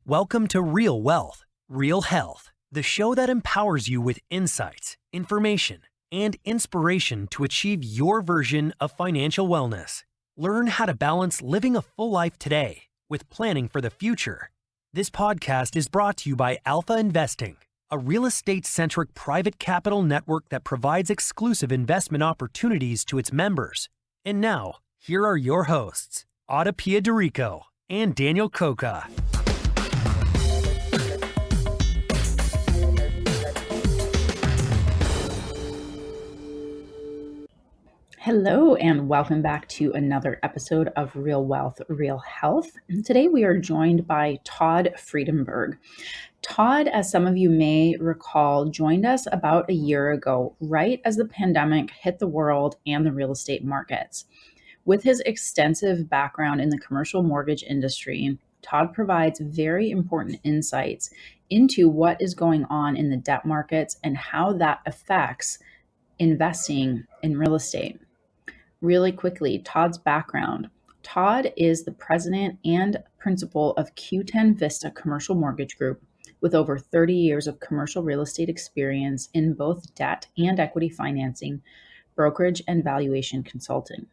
Welcome to Real Wealth, Real Health, the show that empowers you with insights, information, and inspiration to achieve your version of financial wellness. Learn how to balance living a full life today with planning for the future. This podcast is brought to you by Alpha Investing, a real estate-centric private capital network that provides exclusive investment opportunities to its members. And now, here are your hosts, Ada Piederico and Daniel Coca. Hello and welcome back to another episode of Real Wealth, Real Health. And today we are joined by Todd Friedenberg. Todd, as some of you may recall, joined us about a year ago, right as the pandemic hit the world and the real estate markets. With his extensive background in the commercial mortgage industry, Todd provides very important insights into what is going on in the debt markets and how that affects investing in real estate. Really quickly, Todd's background. Todd is the president and principal of Q10 Vista Commercial Mortgage Group with over 30 years of commercial real estate experience in both debt and equity financing, brokerage, and valuation consulting.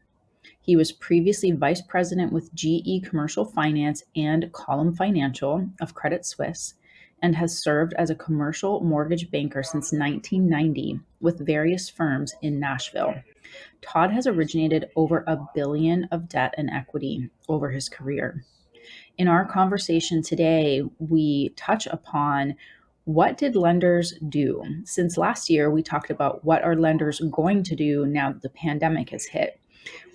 He was previously vice president with GE Commercial Finance and Column Financial of Credit Suisse, and has served as a commercial mortgage banker since 1990 with various firms in Nashville. Todd has originated over $1 billion of debt and equity over his career. In our conversation today, we touch upon what did lenders do? Since last year, we talked about what are lenders going to do now that the pandemic has hit.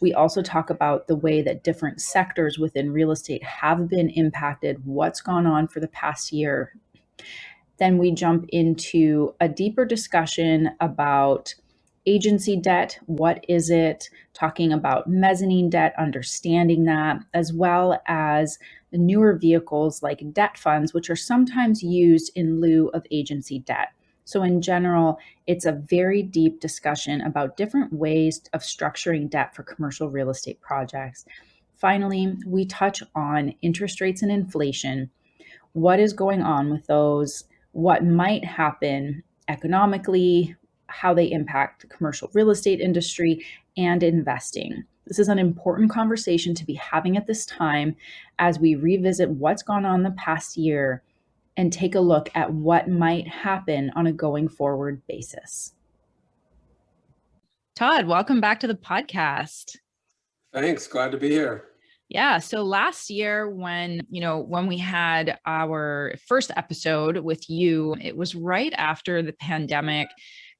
We also talk about the way that different sectors within real estate have been impacted, what's gone on for the past year. Then we jump into a deeper discussion about agency debt, what is it, talking about mezzanine debt, understanding that, as well as the newer vehicles like debt funds, which are sometimes used in lieu of agency debt. So in general, it's a very deep discussion about different ways of structuring debt for commercial real estate projects. Finally, we touch on interest rates and inflation, what is going on with those, what might happen economically, how they impact the commercial real estate industry and investing. This is an important conversation to be having at this time as we revisit what's gone on the past year and take a look at what might happen on a going forward basis. Todd, welcome back to the podcast. Thanks. Glad to be here. Yeah. So last year when we had our first episode with you, it was right after the pandemic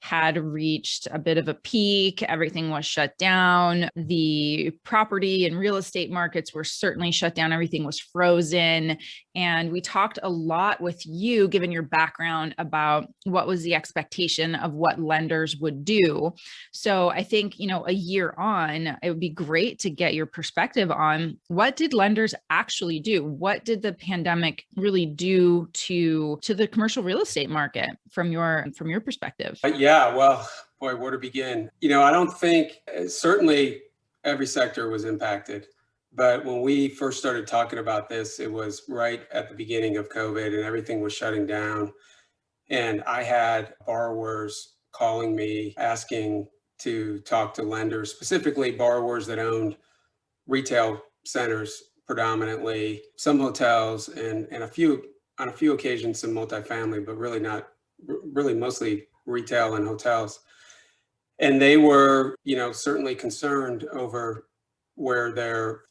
had reached a bit of a peak. Everything was shut down. The property and real estate markets were certainly shut down. Everything was frozen. And we talked a lot with you, given your background, about what was the expectation of what lenders would do. So I think, a year on, it would be great to get your perspective on what did lenders actually do? What did the pandemic really do to the commercial real estate market from your perspective? Yeah, well, boy, where to begin? I don't think, certainly every sector was impacted. But when we first started talking about this, it was right at the beginning of COVID and everything was shutting down. And I had borrowers calling me asking to talk to lenders, specifically borrowers that owned retail centers predominantly, some hotels and on a few occasions some multifamily, but really mostly retail and hotels. And they were, certainly concerned over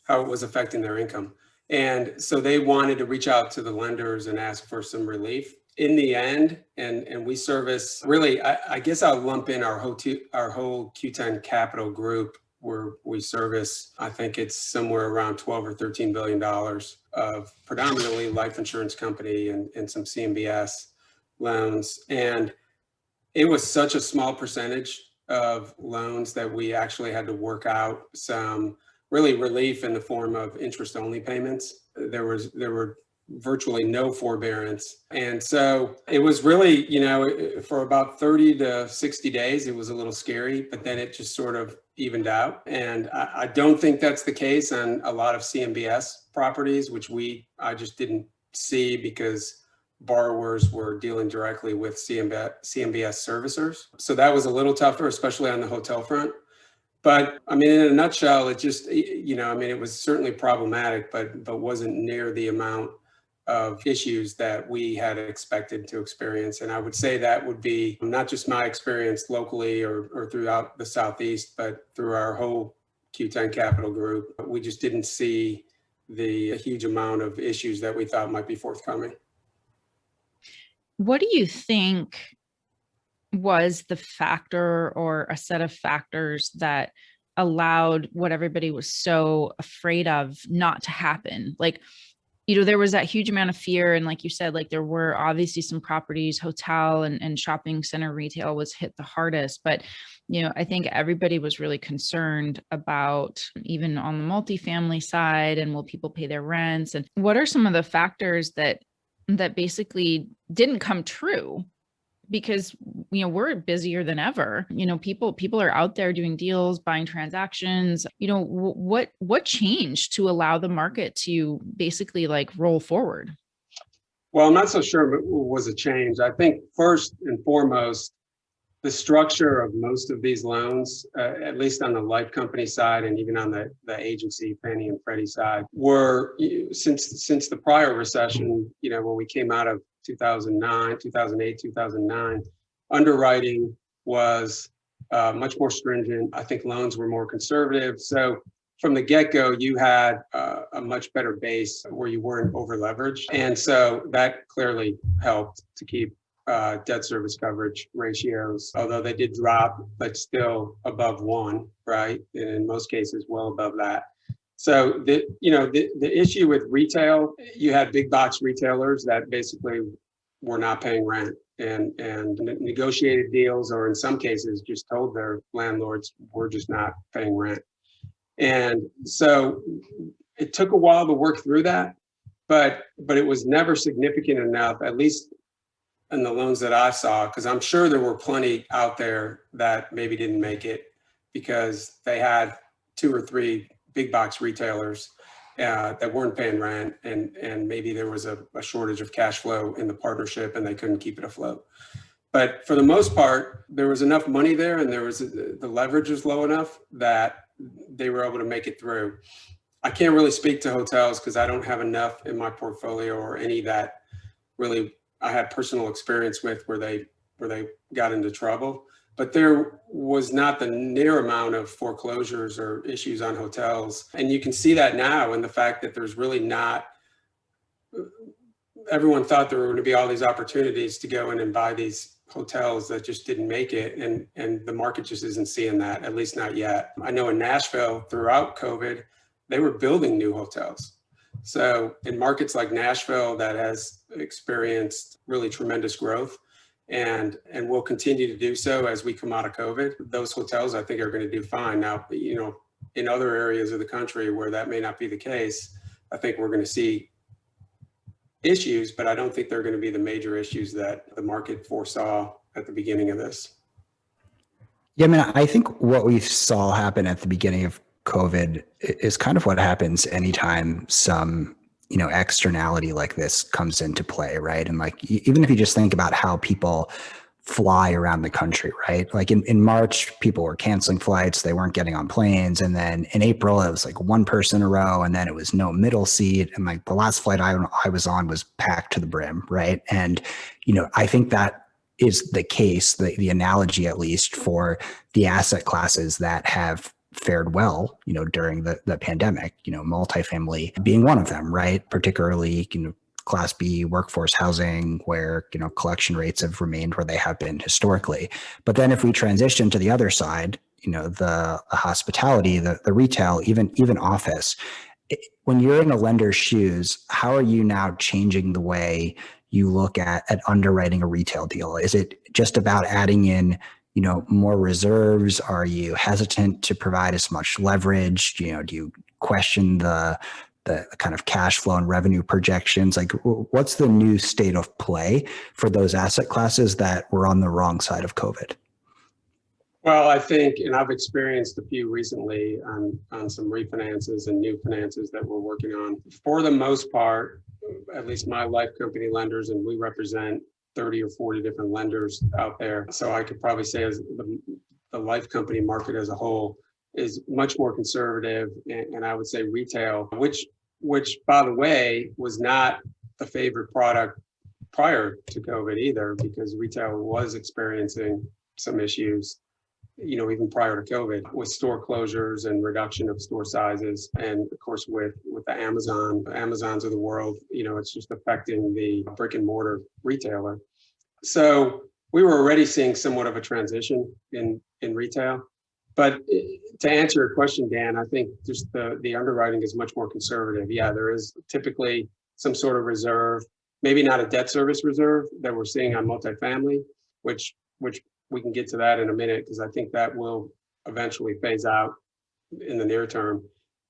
how it was affecting their income. And so they wanted to reach out to the lenders and ask for some relief. In the end, and we service, really, I guess I'll lump in our whole Q10 capital group, where we service, I think it's somewhere around $12 or $13 billion of predominantly life insurance company and some CMBS loans. And it was such a small percentage of loans that we actually had to work out some really relief in the form of interest-only payments. There were virtually no forbearance. And so it was really, for about 30 to 60 days, it was a little scary, but then it just sort of evened out. And I don't think that's the case on a lot of CMBS properties, which I just didn't see because borrowers were dealing directly with CMBS servicers. So that was a little tougher, especially on the hotel front. But I mean, in a nutshell, it just, it was certainly problematic, but wasn't near the amount of issues that we had expected to experience. And I would say that would be not just my experience locally or throughout the Southeast, but through our whole Q10 Capital Group. We just didn't see the huge amount of issues that we thought might be forthcoming. What do you think was the factor or a set of factors that allowed what everybody was so afraid of not to happen? Like, there was that huge amount of fear. And like you said, like there were obviously some properties, hotel and shopping center retail was hit the hardest. But, I think everybody was really concerned about even on the multifamily side and will people pay their rents? And what are some of the factors that basically didn't come true? Because, we're busier than ever. People are out there doing deals, buying transactions. What changed to allow the market to basically like roll forward? Well, I'm not so sure it was a change. I think first and foremost, the structure of most of these loans, at least on the life company side and even on the agency, Fannie and Freddie side, were since the prior recession, when we came out of 2008, 2009, underwriting was much more stringent. I think loans were more conservative. So from the get-go, you had a much better base where you weren't over leveraged. And so that clearly helped to keep debt service coverage ratios, although they did drop, but still above 1, right? And in most cases, well above that. So the issue with retail, you had big box retailers that basically were not paying rent and negotiated deals, or in some cases just told their landlords, we're just not paying rent. And so it took a while to work through that, but it was never significant enough, at least in the loans that I saw, because I'm sure there were plenty out there that maybe didn't make it because they had 2 or 3 big box retailers that weren't paying rent, and maybe there was a shortage of cash flow in the partnership and they couldn't keep it afloat. But for the most part, there was enough money there, and the leverage was low enough that they were able to make it through. I can't really speak to hotels because I don't have enough in my portfolio or any that really I had personal experience with where they got into trouble. But there was not the near amount of foreclosures or issues on hotels. And you can see that now in the fact that there's really not, everyone thought there were going to be all these opportunities to go in and buy these hotels that just didn't make it. And the market just isn't seeing that, at least not yet. I know in Nashville throughout COVID, they were building new hotels. So in markets like Nashville that has experienced really tremendous growth, and will continue to do so as we come out of COVID, those hotels I think are going to do fine. Now, in other areas of the country where that may not be the case, I think we're going to see issues, but I don't think they're going to be the major issues that the market foresaw at the beginning of this. Yeah, I mean, I think what we saw happen at the beginning of COVID is kind of what happens anytime some externality like this comes into play, right? And like, even if you just think about how people fly around the country, right? Like in March, people were canceling flights, they weren't getting on planes. And then in April, it was like one person in a row, and then it was no middle seat. And like the last flight I was on was packed to the brim, right? And, I think that is the case, the analogy at least for the asset classes that have fared well, during the pandemic, multifamily being one of them, right? Particularly, Class B workforce housing where, collection rates have remained where they have been historically. But then if we transition to the other side, the hospitality, the retail, even office, when you're in a lender's shoes, how are you now changing the way you look at underwriting a retail deal? Is it just about adding in more reserves? Are you hesitant to provide as much leverage? Do you question the kind of cash flow and revenue projections? Like, what's the new state of play for those asset classes that were on the wrong side of COVID? Well, I think, and I've experienced a few recently on some refinances and new finances that we're working on. For the most part, at least my life company lenders, and we represent 30 or 40 different lenders out there. So I could probably say as the life company market as a whole is much more conservative, and I would say retail, which by the way was not the favorite product prior to COVID either, because retail was experiencing some issues, even prior to COVID, with store closures and reduction of store sizes. And of course, with the Amazons of the world, it's just affecting the brick and mortar retailer. So we were already seeing somewhat of a transition in retail. But to answer your question, Dan, I think just the underwriting is much more conservative. Yeah, there is typically some sort of reserve, maybe not a debt service reserve that we're seeing on multifamily, which we can get to that in a minute, because I think that will eventually phase out in the near term.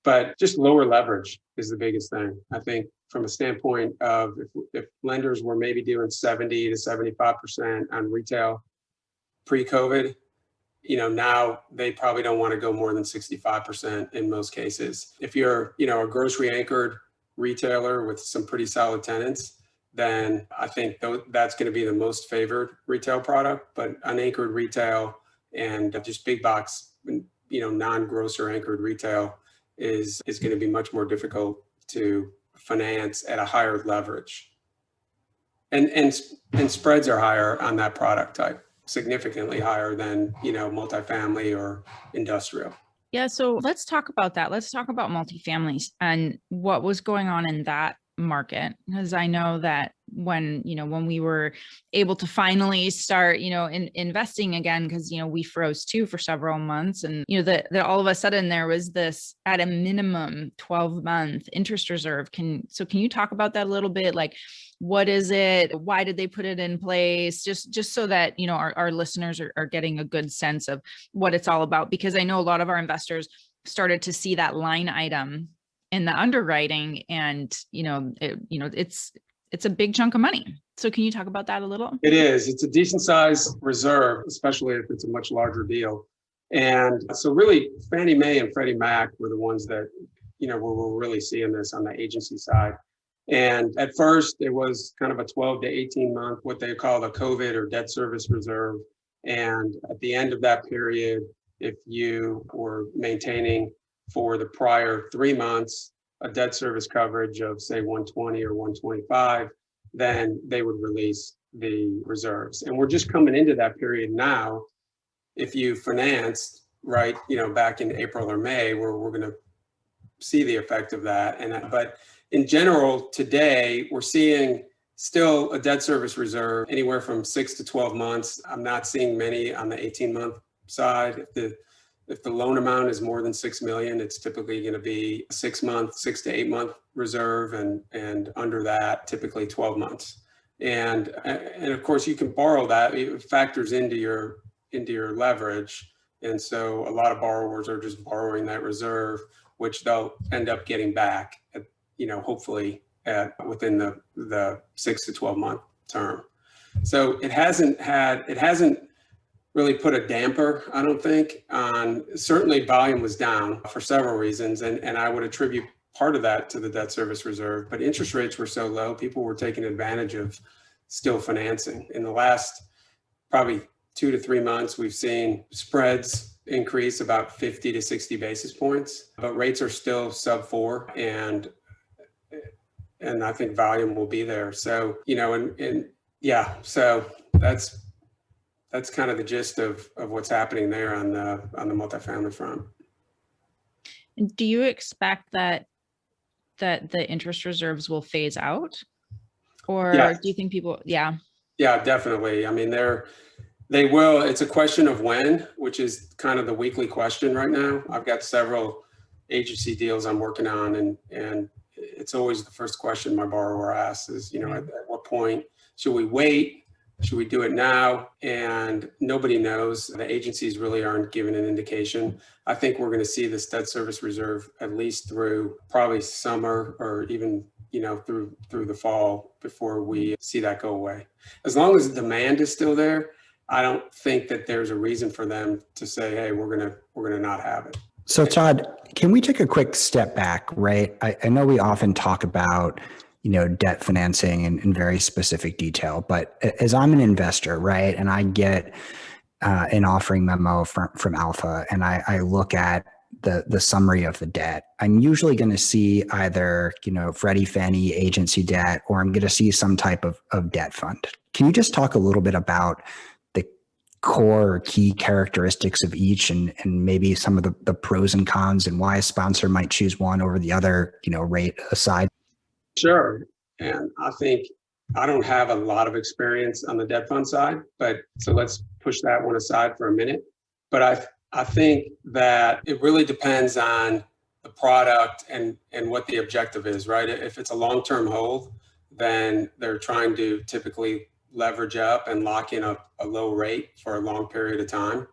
But just lower leverage is the biggest thing. I think from a standpoint of if lenders were maybe doing 70 to 75% on retail pre-COVID, now they probably don't want to go more than 65% in most cases. If you're, a grocery anchored retailer with some pretty solid tenants, then I think that's going to be the most favored retail product. But unanchored retail and just big box, non-grocer anchored retail is going to be much more difficult to finance at a higher leverage. And spreads are higher on that product type, significantly higher than, multifamily or industrial. Yeah, so let's talk about that. Let's talk about multifamilies and what was going on in that market, because I know that when we were able to finally start investing again, because we froze too for several months, and that all of a sudden there was this at a minimum 12-month interest reserve. Can you talk about that a little bit? Like, what is it? Why did they put it in place? Just so that our listeners are getting a good sense of what it's all about, because I know a lot of our investors started to see that line item in the underwriting, and it's a big chunk of money. So can you talk about that a little? It is. It's a decent size reserve, especially if it's a much larger deal. And so really Fannie Mae and Freddie Mac were the ones that, we're really seeing this on the agency side. And at first it was kind of a 12 to 18 month, what they call the COVID or debt service reserve. And at the end of that period, if you were maintaining for the prior 3 months a debt service coverage of say 120 or 125, then they would release the reserves. And we're just coming into that period now. If you financed right, back in April or May, where we're going to see the effect of that. But in general, today we're seeing still a debt service reserve anywhere from 6 to 12 months. I'm not seeing many on the 18-month side. If the loan amount is more than $6 million, it's typically going to be a 6 to 8 month reserve, and under that, typically 12 months. And of course, you can borrow that. It factors into your leverage, and so a lot of borrowers are just borrowing that reserve, which they'll end up getting back, hopefully within the 6 to 12 month term. So it hasn't really put a damper, I don't think, on, certainly volume was down for several reasons. And I would attribute part of that to the debt service reserve, but interest rates were so low, people were taking advantage of still financing. In the last probably 2 to 3 months, we've seen spreads increase about 50 to 60 basis points, but rates are still sub 4, and I think volume will be there. So, so that's kind of the gist of what's happening there on the multifamily front. And do you expect that the interest reserves will phase out, or do you think people? Yeah, definitely. I mean, they will. It's a question of when, which is kind of the weekly question right now. I've got several agency deals I'm working on, and it's always the first question my borrower asks is, at what point should we wait? Should we do it now? And nobody knows. The agencies really aren't giving an indication. I think we're going to see this debt service reserve at least through probably summer, or even through the fall, before we see that go away. As long as the demand is still there, I don't think that there's a reason for them to say, hey, we're gonna not have it. So Todd, can we take a quick step back, right? I know we often talk about, debt financing in very specific detail, but as I'm an investor, right, and I get an offering memo from Alpha, and I look at the summary of the debt, I'm usually going to see either, Freddie, Fannie, agency debt, or I'm going to see some type of debt fund. Can you just talk a little bit about the core or key characteristics of each and maybe some of the pros and cons and why a sponsor might choose one over the other, rate aside? Sure. And I think I don't have a lot of experience on the debt fund side, but so let's push that one aside for a minute. But I think that it really depends on the product and what the objective is, right? If it's a long-term hold, then they're trying to typically leverage up and lock in a low rate for a long period of time.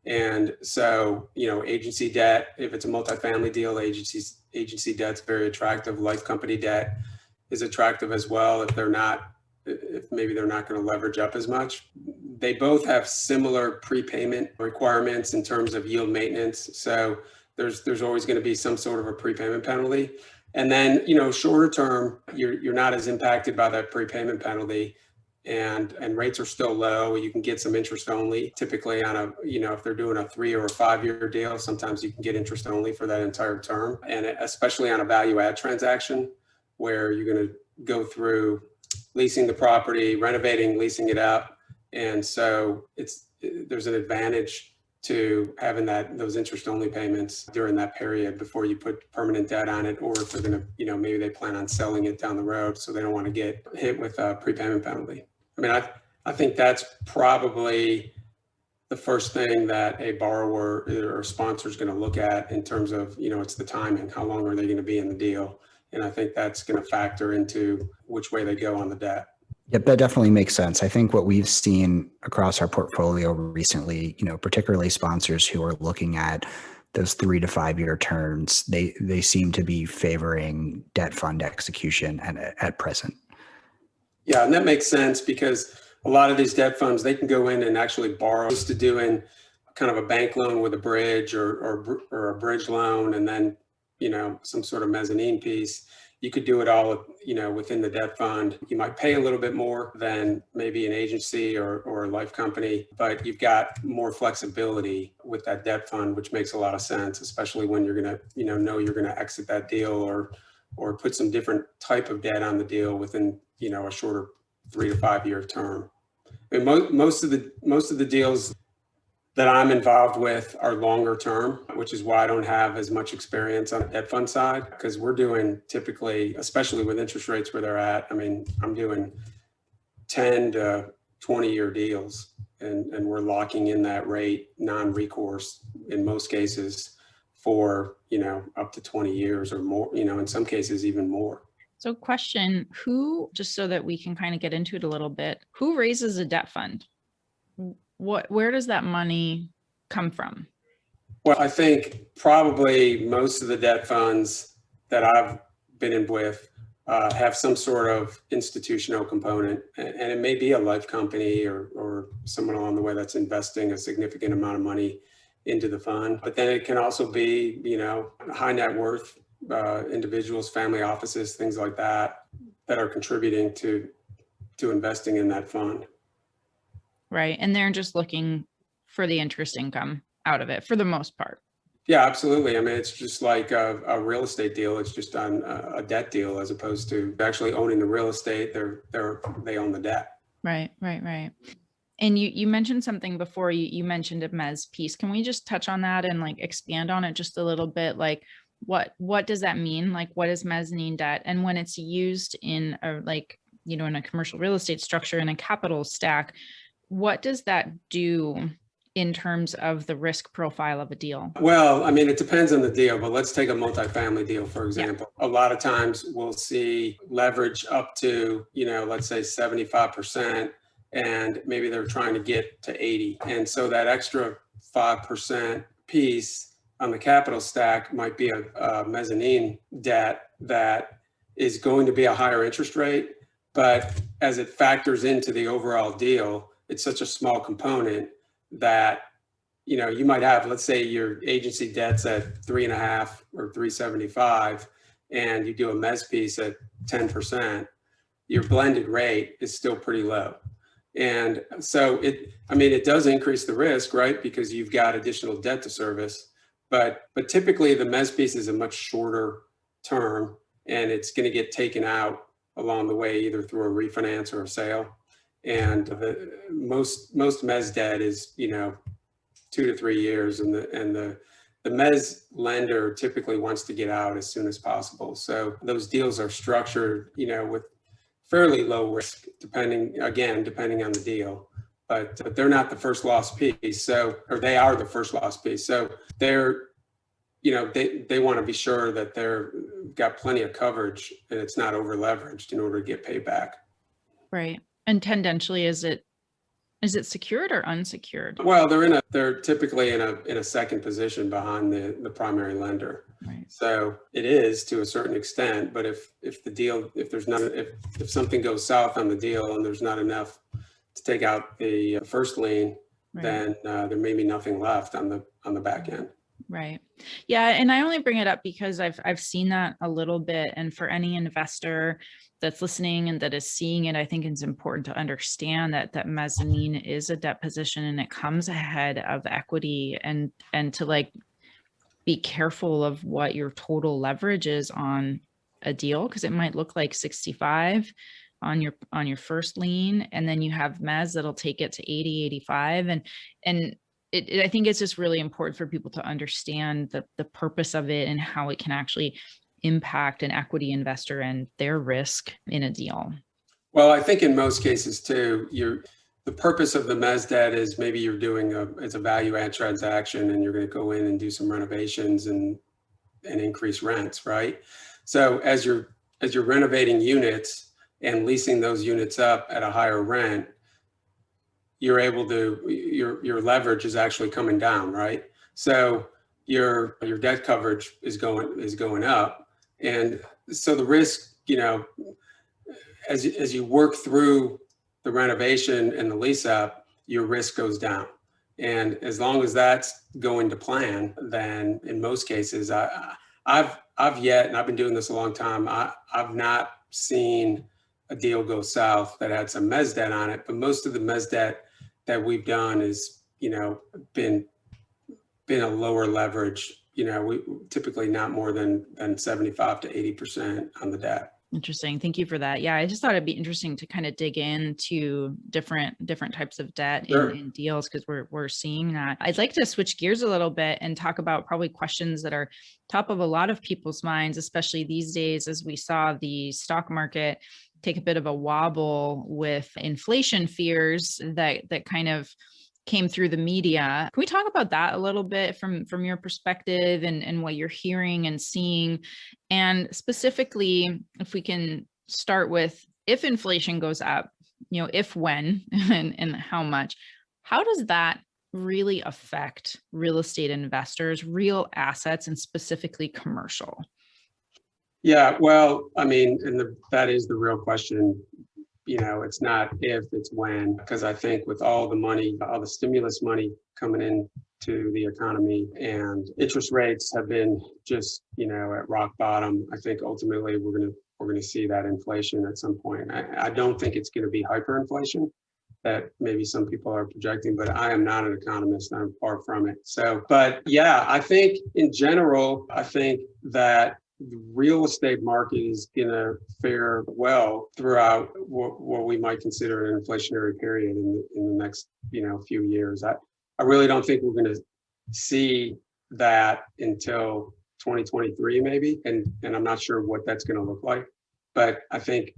And so, agency debt, if it's a multifamily deal, agency debt's very attractive. Life company debt is attractive as well if maybe they're not going to leverage up as much. They both have similar prepayment requirements in terms of yield maintenance. So there's always going to be some sort of a prepayment penalty. And then, shorter term, you're not as impacted by that prepayment penalty. And rates are still low. You can get some interest only, typically on if they're doing a 3 or a 5 year deal, sometimes you can get interest only for that entire term. And especially on a value add transaction where you're going to go through leasing the property, renovating, leasing it up. And so there's an advantage to having those interest only payments during that period before you put permanent debt on it, or if they're going to, maybe they plan on selling it down the road, so they don't want to get hit with a prepayment penalty. I mean, I think that's probably the first thing that a borrower or sponsor is going to look at in terms of, it's the timing. How long are they going to be in the deal? And I think that's going to factor into which way they go on the debt. Yep, that definitely makes sense. I think what we've seen across our portfolio recently, particularly sponsors who are looking at those 3 to 5 year terms, they seem to be favoring debt fund execution at present. Yeah, and that makes sense because a lot of these debt funds, they can go in and actually borrow to doing kind of a bank loan with a bridge or a bridge loan, and then some sort of mezzanine piece. You could do it all, within the debt fund. You might pay a little bit more than maybe an agency or a life company, but you've got more flexibility with that debt fund, which makes a lot of sense, especially when you're going to, know you're going to exit that deal or put some different type of debt on the deal within, a shorter 3 to 5 year term. I mean, most of the deals that I'm involved with are longer term, which is why I don't have as much experience on the debt fund side, because we're doing typically, especially with interest rates where they're at, I mean, I'm doing 10 to 20 year deals and we're locking in that rate non-recourse in most cases for, up to 20 years or more, in some cases even more. So question, just so that we can kind of get into it a little bit, who raises a debt fund? Where does that money come from? Well, I think probably most of the debt funds that I've been in with have some sort of institutional component, and it may be a life company or someone along the way that's investing a significant amount of money into the fund. But then it can also be, high net worth individuals, family offices, things like that are contributing to investing in that fund. Right. And they're just looking for the interest income out of it for the most part. Yeah, absolutely. I mean, it's just like a real estate deal. It's just on a debt deal as opposed to actually owning the real estate. They own the debt. Right. And you mentioned something before. You mentioned a mezz piece. Can we just touch on that and expand on it just a little bit? What does that mean? What is mezzanine debt? And when it's used in in a commercial real estate structure in a capital stack, what does that do in terms of the risk profile of a deal? Well, I mean, it depends on the deal, but let's take a multifamily deal, for example. Yeah. A lot of times we'll see leverage up to, let's say 75%, and maybe they're trying to get to 80. And so that extra 5% piece on the capital stack might be a mezzanine debt that is going to be a higher interest rate, but as it factors into the overall deal, it's such a small component that, you might have, let's say your agency debt's at 3.5 or 375, and you do a mezz piece at 10%, your blended rate is still pretty low. And so it does increase the risk, right? Because you've got additional debt to service, but typically the mezz piece is a much shorter term, and it's going to get taken out along the way, either through a refinance or a sale. And most mezz debt is, 2 to 3 years, and the mezz lender typically wants to get out as soon as possible. So those deals are structured, with fairly low risk, depending on the deal, but they're not the first loss piece. Or they are the first loss piece. So they're, they want to be sure that they've got plenty of coverage and it's not over leveraged in order to get paid back. Right. And tendentially, is it secured or unsecured? Well, they're typically in a second position behind the primary lender. Right. So it is to a certain extent, but if something goes south on the deal and there's not enough to take out the first lien, Right. then there may be nothing left on the back end. Right. Yeah. And I only bring it up because I've seen that a little bit. And for any investor that's listening and that is seeing it, I think it's important to understand that mezzanine is a debt position and it comes ahead of equity, and to be careful of what your total leverage is on a deal, because it might look like 65 on your first lien, and then you have mezz that'll take it to 80, 85. And I think it's just really important for people to understand the purpose of it and how it can actually impact an equity investor and their risk in a deal. Well, I think in most cases too, the purpose of the mezz debt is maybe you're doing it's a value add transaction and you're going to go in and do some renovations and increase rents, right? So as you're renovating units and leasing those units up at a higher rent, you're able to, your leverage is actually coming down, right? So your debt coverage is going up. And so the risk, as you work through the renovation and the lease up, your risk goes down. And as long as that's going to plan, then in most cases, I've been doing this a long time, I've not seen a deal go south that had some mezz debt on it, but most of the mezz debt that we've done is, been a lower leverage, we typically not more than 75 to 80% on the debt. Interesting. Thank you for that. Yeah, I just thought it'd be interesting to kind of dig into different types of debt Sure. in deals, because we're seeing that. I'd like to switch gears a little bit and talk about probably questions that are top of a lot of people's minds, especially these days, as we saw the stock market take a bit of a wobble with inflation fears that kind of came through the media. Can we talk about that a little bit from your perspective and what you're hearing and seeing? And specifically, if we can start with, if inflation goes up, if, when, and how much, how does that really affect real estate investors, real assets, and specifically commercial? Yeah, well, that is the real question. It's not if, it's when, because I think with all the stimulus money coming into the economy and interest rates have been just, at rock bottom, I think ultimately we're going to see that inflation at some point. I don't think it's going to be hyperinflation that maybe some people are projecting, but I am not an economist. I'm far from it. So, but yeah, I think in general, I think that the real estate market is going to fare well throughout what we might consider an inflationary period in the next, few years. I really don't think we're going to see that until 2023 maybe, and I'm not sure what that's going to look like. But I think,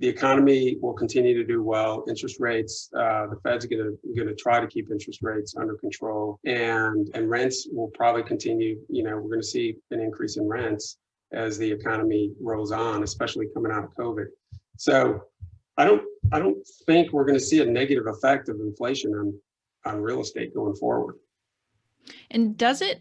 the economy will continue to do well. Interest rates, the Fed's going to try to keep interest rates under control, and rents will probably continue. We're going to see an increase in rents as the economy rolls on, especially coming out of COVID. So I don't think we're going to see a negative effect of inflation on real estate going forward. And does it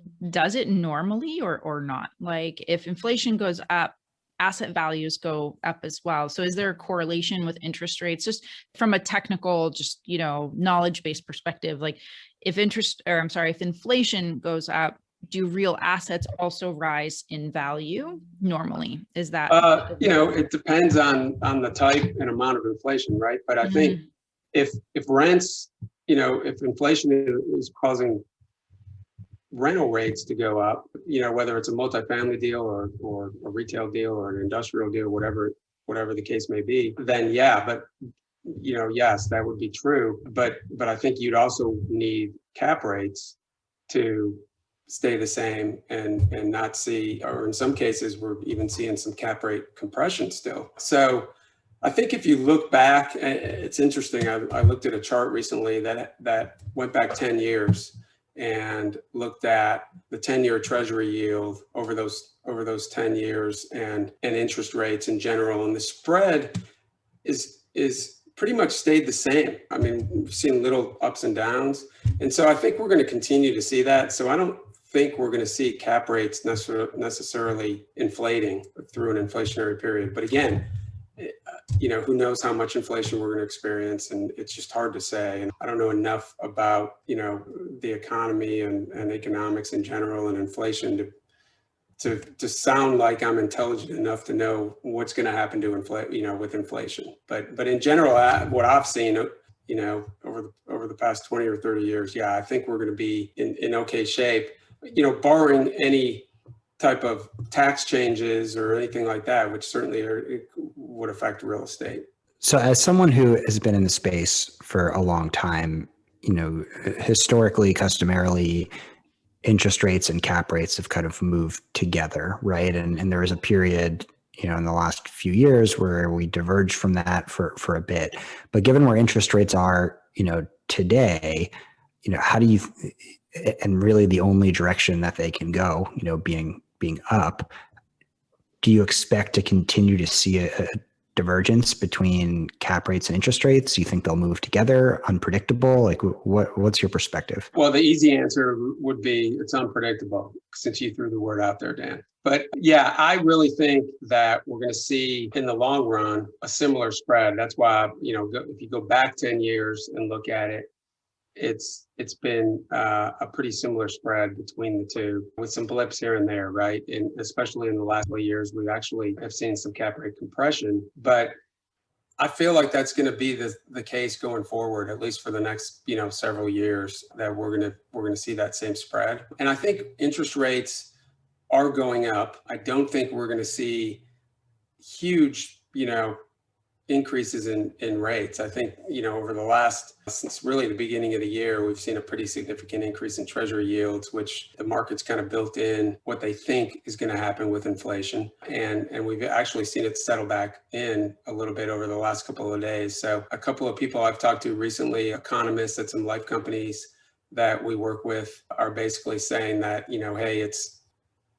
normally or not? Like if inflation goes up, asset values go up as well. So is there a correlation with interest rates, just from a technical, just, knowledge-based perspective? Like if inflation goes up, do real assets also rise in value normally? Is that? It depends on the type and amount of inflation, right? But I think if rents, if inflation is causing rental rates to go up, whether it's a multifamily deal or a retail deal or an industrial deal, whatever the case may be, then yeah, but yes, that would be true. But I think you'd also need cap rates to stay the same and not see, or in some cases, we're even seeing some cap rate compression still. So I think if you look back, it's interesting. I looked at a chart recently that went back 10 years and looked at the 10-year treasury yield over those 10 years and interest rates in general. And the spread is pretty much stayed the same. I mean, we've seen little ups and downs. And so I think we're going to continue to see that. So I don't think we're going to see cap rates necessarily inflating through an inflationary period. But again, who knows how much inflation we're going to experience, and it's just hard to say. And I don't know enough about, the economy and economics in general and inflation to sound like I'm intelligent enough to know what's going to happen to with inflation. But in general, what I've seen, over the past 20 or 30 years, yeah, I think we're going to be in okay shape, barring any type of tax changes or anything like that, which certainly would affect real estate. So as someone who has been in the space for a long time, historically, customarily, interest rates and cap rates have kind of moved together, right? And there was a period, in the last few years where we diverged from that for a bit. But given where interest rates are, today, how do you, and really the only direction that they can go, being up, do you expect to continue to see a divergence between cap rates and interest rates? Do you think they'll move together? Unpredictable? Like what's your perspective? Well, the easy answer would be it's unpredictable, since you threw the word out there, Dan. But yeah, I really think that we're going to see in the long run a similar spread. That's why, if you go back 10 years and look at it, it's been a pretty similar spread between the two, with some blips here and there, right? And especially in the last couple of years, we actually have seen some cap rate compression. But I feel like that's going to be the case going forward, at least for the next several years, that we're going to see that same spread. And I think interest rates are going up. I don't think we're going to see huge increases in rates. I think, over the since really the beginning of the year, we've seen a pretty significant increase in treasury yields, which the market's kind of built in what they think is going to happen with inflation. And we've actually seen it settle back in a little bit over the last couple of days. So a couple of people I've talked to recently, economists at some life companies that we work with, are basically saying that, hey, it's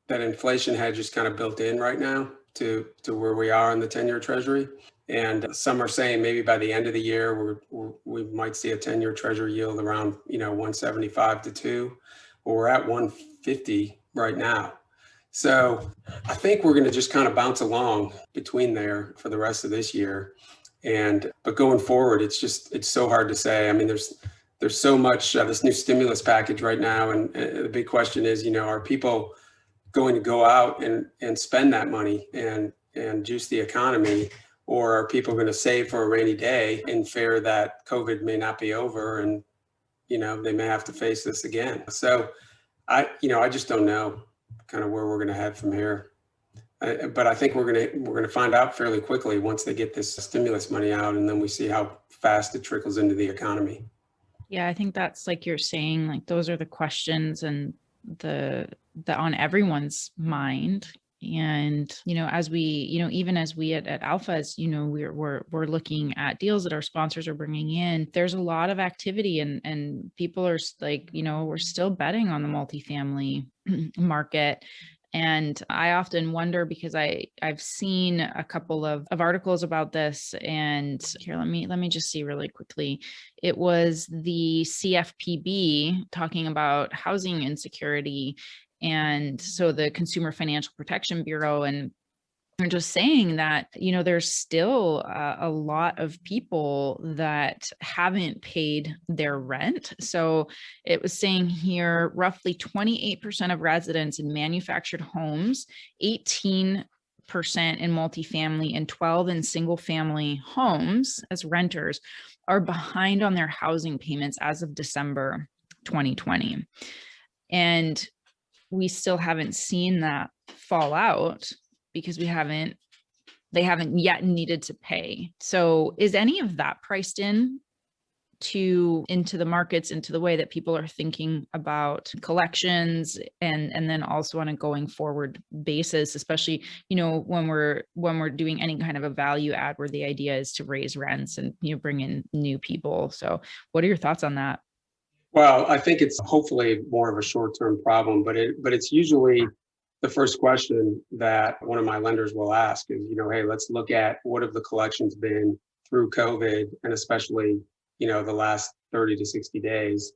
that inflation hedge is kind of built in right now to where we are in the 10-year treasury. And some are saying maybe by the end of the year, we might see a 10-year treasury yield around, 175 to 2, or we're at 150 right now. So I think we're going to just kind of bounce along between there for the rest of this year. But going forward, it's so hard to say. I mean, there's so much this new stimulus package right now. And the big question is, are people going to go out and spend that money and juice the economy? Or are people going to save for a rainy day in fear that COVID may not be over and, they may have to face this again? So I just don't know kind of where we're going to head from here. But I think we're going to find out fairly quickly once they get this stimulus money out, and then we see how fast it trickles into the economy. Yeah, I think that's, like you're saying, like those are the questions and the on everyone's mind. And, as we, even as we at Alpha, as we're looking at deals that our sponsors are bringing in, there's a lot of activity and people are like, we're still betting on the multifamily market. And I often wonder, because I've seen a couple of articles about this, and here, let me just see really quickly. It was the CFPB talking about housing insecurity. And so the Consumer Financial Protection Bureau, and They're just saying that, there's still a lot of people that haven't paid their rent. So it was saying here, roughly 28% of residents in manufactured homes, 18% in multifamily, and 12 in single family homes as renters are behind on their housing payments as of December 2020. And we still haven't seen that fall out because they haven't yet needed to pay. So is any of that priced into the markets, into the way that people are thinking about collections, and then also on a going forward basis, especially, when we're doing any kind of a value add where the idea is to raise rents and, bring in new people. So what are your thoughts on that? Well, I think it's hopefully more of a short-term problem, but it's usually the first question that one of my lenders will ask is, hey, let's look at what have the collections been through COVID, and especially, the last 30 to 60 days.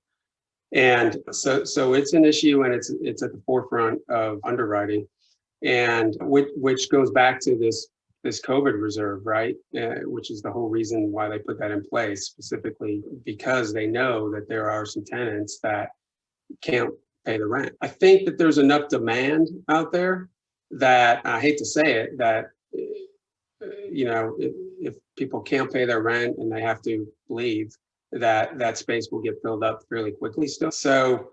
And so it's an issue, and it's at the forefront of underwriting, and which goes back to this COVID reserve, right? Which is the whole reason why they put that in place, specifically because they know that there are some tenants that can't pay the rent. I think that there's enough demand out there that, I hate to say it, that, if people can't pay their rent and they have to leave, that space will get filled up fairly quickly still. So,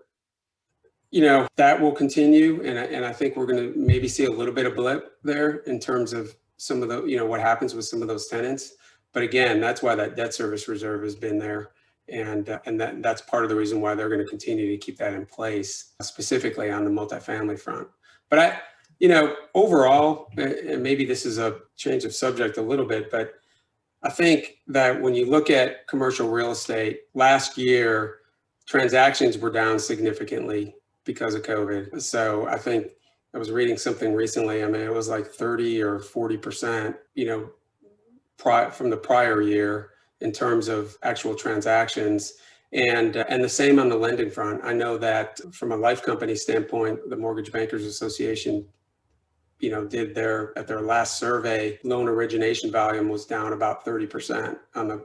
that will continue. And I think we're going to maybe see a little bit of blip there in terms of some of the, what happens with some of those tenants. But again, that's why that debt service reserve has been there. And that's part of the reason why they're going to continue to keep that in place, specifically on the multifamily front. But overall, and maybe this is a change of subject a little bit, but I think that when you look at commercial real estate, last year, transactions were down significantly because of COVID. So I think I was reading something recently. I mean, it was like 30 or 40%, from the prior year in terms of actual transactions, and the same on the lending front. I know that from a life company standpoint, the Mortgage Bankers Association, did at their last survey, loan origination volume was down about 30%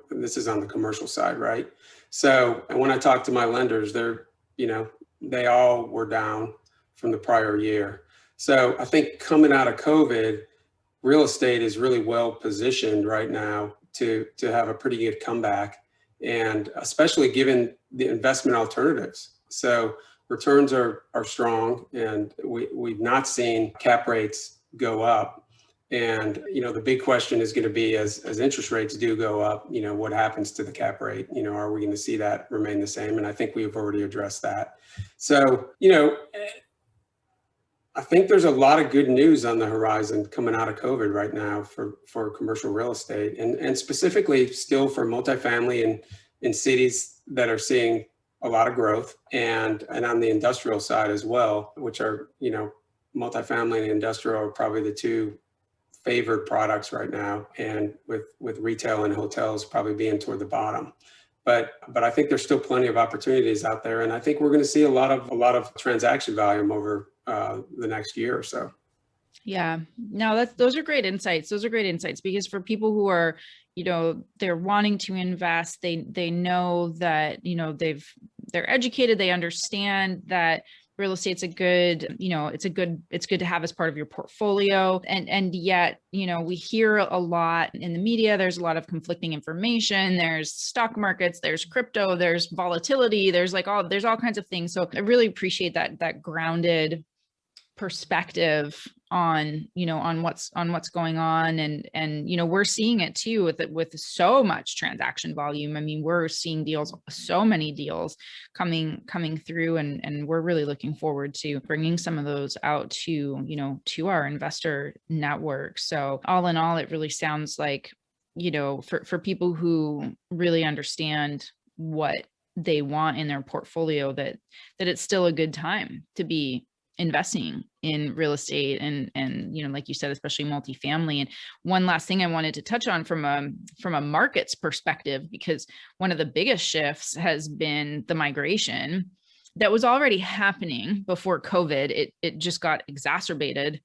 this is on the commercial side, right? So, and when I talk to my lenders, they all were down from the prior year. So I think coming out of COVID, real estate is really well positioned right now to have a pretty good comeback, and especially given the investment alternatives. So returns are strong, and we've not seen cap rates go up. And, the big question is going to be, as interest rates do go up, what happens to the cap rate? Are we going to see that remain the same? And I think we've already addressed that. So, I think there's a lot of good news on the horizon coming out of COVID right now for commercial real estate, and specifically still for multifamily in cities that are seeing a lot of growth, and on the industrial side as well, which are, multifamily and industrial are probably the two favored products right now, and with retail and hotels probably being toward the bottom. But I think there's still plenty of opportunities out there, and I think we're going to see a lot of transaction volume over the next year or so. Yeah, no, those are great insights. Those are great insights, because for people who are, they're wanting to invest, they know that, they're educated, they understand that real estate's a good, it's good to have as part of your portfolio. And yet, we hear a lot in the media, there's a lot of conflicting information, there's stock markets, there's crypto, there's volatility, there's all kinds of things. So I really appreciate that grounded perspective on what's going on, and we're seeing it too with so much transaction volume. I mean, we're seeing so many deals coming through, and we're really looking forward to bringing some of those out to our investor network. So all in all, it really sounds like, for people who really understand what they want in their portfolio, that it's still a good time to be investing in real estate, and like you said, especially multifamily. And one last thing I wanted to touch on from a markets perspective, because one of the biggest shifts has been the migration that was already happening before COVID. It just got exacerbated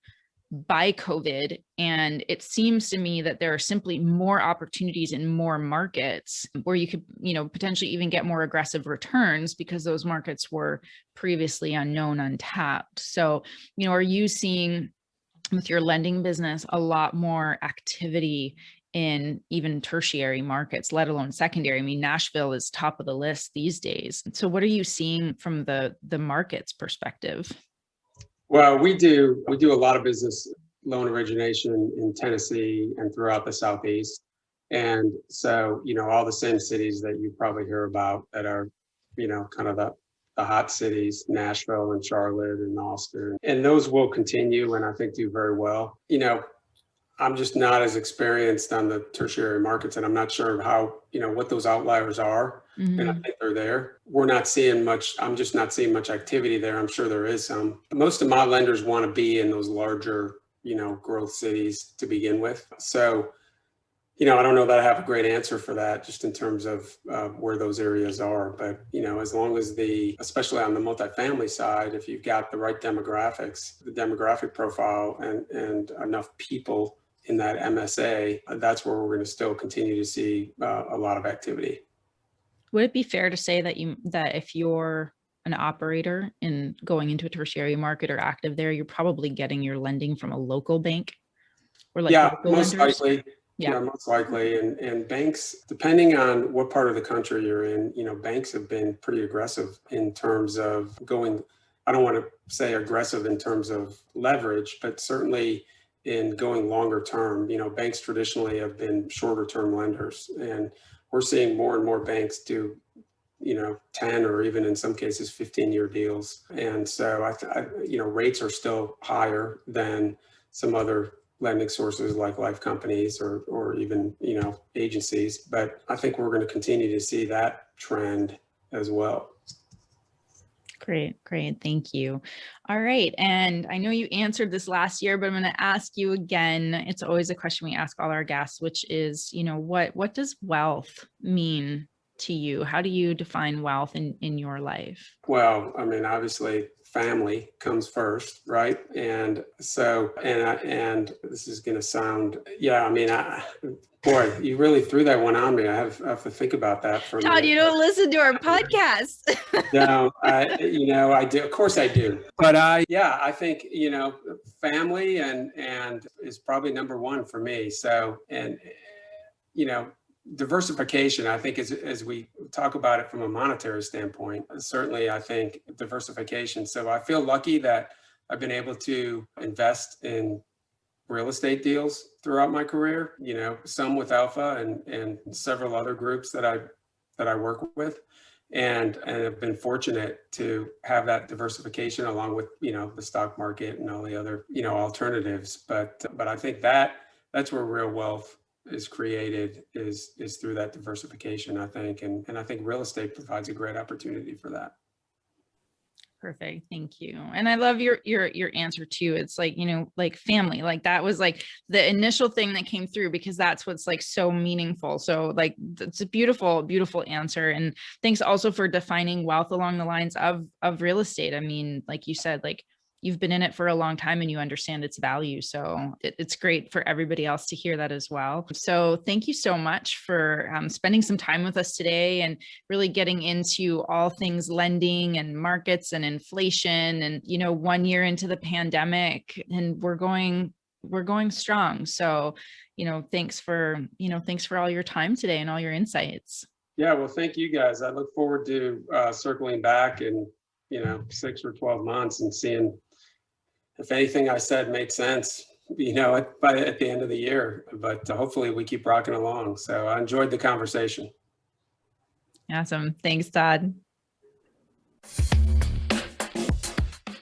by COVID. And it seems to me that there are simply more opportunities in more markets where you could, potentially even get more aggressive returns because those markets were previously unknown, untapped. So, are you seeing with your lending business a lot more activity in even tertiary markets, let alone secondary? I mean, Nashville is top of the list these days. So what are you seeing from the market's perspective? Well, we do a lot of business loan origination in Tennessee and throughout the Southeast. And so, all the same cities that you probably hear about that are, kind of the hot cities, Nashville and Charlotte and Austin. And those will continue and I think do very well. I'm just not as experienced on the tertiary markets, and I'm not sure how, what those outliers are. Mm-hmm. And I think they're there. We're not seeing much. I'm just not seeing much activity there. I'm sure there is some. Most of my lenders want to be in those larger, growth cities to begin with. So, I don't know that I have a great answer for that just in terms of where those areas are. But, as long as especially on the multifamily side, if you've got the right demographics, the demographic profile and enough people in that MSA, that's where we're going to still continue to see a lot of activity. Would it be fair to say that if you're an operator in going into a tertiary market or active there, you're probably getting your lending from a local bank or local most lenders? likely. Yeah, most likely. And banks, depending on what part of the country you're in, banks have been pretty aggressive in terms of going, I don't want to say aggressive in terms of leverage, but certainly in going longer term. Banks traditionally have been shorter term lenders, and we're seeing more and more banks do 10 or even in some cases 15-year deals. And so rates are still higher than some other lending sources like life companies or even agencies, but I think we're going to continue to see that trend as well. Great. Thank you. All right. And I know you answered this last year, but I'm going to ask you again. It's always a question we ask all our guests, which is, what does wealth mean to you? How do you define wealth in your life? Well, I mean, obviously family comes first, right? And so, and this is going to sound, boy, you really threw that one on me. I have to think about that for a minute. Todd, you don't listen to our podcast. No, I do. Of course I do. But I think, family and is probably number one for me. So, and, diversification, I think, as we talk about it from a monetary standpoint, certainly I think diversification. So I feel lucky that I've been able to invest in real estate deals throughout my career, some with Alpha and several other groups that I work with. And have been fortunate to have that diversification along with, the stock market and all the other, alternatives. But I think that's where real wealth is created is through that diversification, I think. And I think real estate provides a great opportunity for that. Perfect. Thank you. And I love your answer too. It's like, like family, like that was like the initial thing that came through because that's what's like so meaningful. So like, it's a beautiful, beautiful answer. And thanks also for defining wealth along the lines of real estate. I mean, like you said, like you've been in it for a long time and you understand its value. So it's great for everybody else to hear that as well. So thank you so much for spending some time with us today and really getting into all things lending and markets and inflation and, 1 year into the pandemic and we're going strong. So, thanks for all your time today and all your insights. Yeah, well, thank you guys. I look forward to circling back in 6 or 12 months and seeing if anything I said made sense, at the end of the year. But hopefully we keep rocking along. So I enjoyed the conversation. Awesome. Thanks, Todd.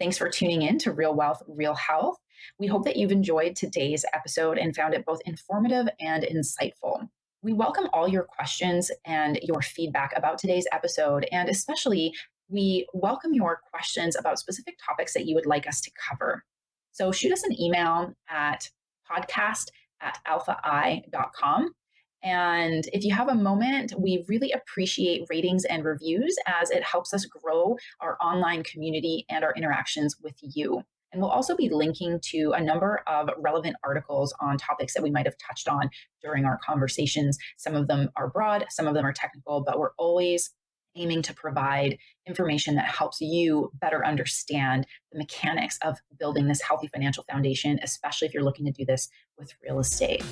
Thanks for tuning in to Real Wealth, Real Health. We hope that you've enjoyed today's episode and found it both informative and insightful. We welcome all your questions and your feedback about today's episode, and especially we welcome your questions about specific topics that you would like us to cover. So shoot us an email at podcast@alphai.com. And if you have a moment, we really appreciate ratings and reviews as it helps us grow our online community and our interactions with you. And we'll also be linking to a number of relevant articles on topics that we might have touched on during our conversations. Some of them are broad, some of them are technical, but we're always aiming to provide information that helps you better understand the mechanics of building this healthy financial foundation, especially if you're looking to do this with real estate.